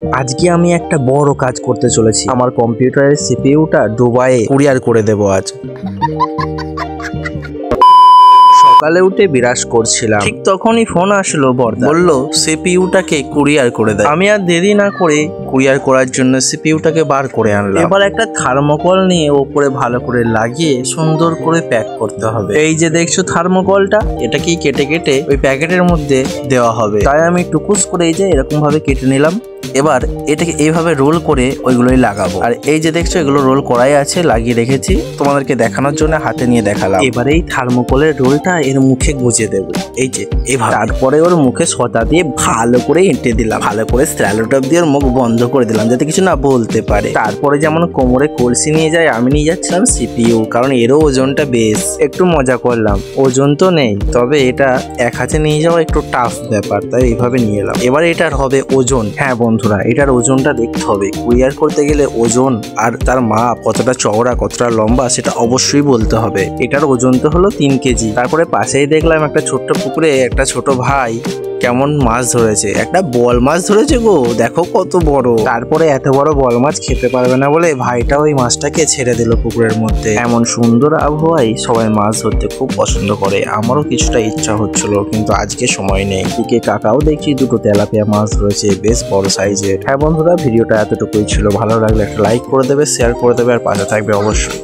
আজকে আমি একটা বড় কাজ করতে চলেছি। আমার কম্পিউটারের সিপিইউটা দুবাইয়ে কুরিয়ার করে দেব আজ। সকালে উঠে বিরাজ করছিলাম, ঠিক তখনই ফোন আসলো বর্দা, বললো সিপিইউটাকে কুরিয়ার করে দেয়। আমি আর দেরি না করে কুরিয়ার করার জন্য সিপিইউটাকে বার করে আনলাম। এবার একটা থার্মোকল নিয়ে ওপরে ভালো করে লাগিয়ে সুন্দর করে প্যাক করতে হবে। এই যে দেখছো থার্মোকলটা, এটাকেই কেটে কেটে ওই প্যাকেটের মধ্যে দেওয়া হবে। তাই আমি টুকুস করে এই যে এরকম ভাবে কেটে নিলাম। এবার এটাকে এইভাবে রোল করে ওইগুলোই লাগাবো। আর এই যে দেখছো এগুলো রোল করাই আছে, লাগিয়ে রেখেছি, তোমাদেরকে দেখানোর জন্য হাতে নিয়ে দেখালাম। এবার এই থার্মোকলের রোলটা এর মুখে গুঁজে দেবো, এই যে এইভাবে। তারপরে ওর মুখে সতা দিয়ে ভালো করে এঁটে দিলাম, ভালো করে স্যালোটেপ দিয়ে ওর মুখ বন্ধ করে দিলাম যাতে কিছু না বলতে পারে। তারপরে যেমন কোমরে কলসি নিয়ে যায়, আমি নিয়ে যাচ্ছিলাম সিপিইউ, কারণ এরও ওজনটা বেশ। একটু মজা করলাম, ওজন তো নেই, তবে এটা এক হাতে নিয়ে যাওয়া একটু টাফ ব্যাপার, তাই এইভাবে নিয়ে এলাম। এবার এটার হবে ওজন। হ্যাঁ বন্ধুরা, এটার ওজনটা দেখতে হবে। কুরিয়ার করতে গেলে ওজন আর তার মাপ, কতটা চওড়া কতটা লম্বা, সেটা অবশ্যই বলতে হবে। এটার ওজন তো হলো 3 কেজি। তারপরে পাশেই দেখলাম একটা ছোট্ট পুকুরে একটা ছোট ভাই কেমন মাছ ধরেছে, একটা বল মাছ ধরেছে গো, দেখো কত বড়। তারপরে এত বড় বল মাছ খেতে পারবে না বলে ভাইটা ওই মাছটাকে ছেড়ে দিল পুকুরের মধ্যে। এমন সুন্দর আবহাওয়ায় সবাই মাছ ধরতে খুব পছন্দ করে, আমারও কিছুটা ইচ্ছা হচ্ছিল, কিন্তু আজকে সময় নেই। দিকে কাকাও দেখছি দুটো তেলাপিয়া মাছ ধরেছে, বেশ বড় সাইজের। হ্যাঁ বন্ধুরা, ভিডিওটা এতটুকুই ছিল। ভালো লাগলে একটা লাইক করে দেবে, শেয়ার করে দেবে, আর পাশে থাকবে অবশ্যই।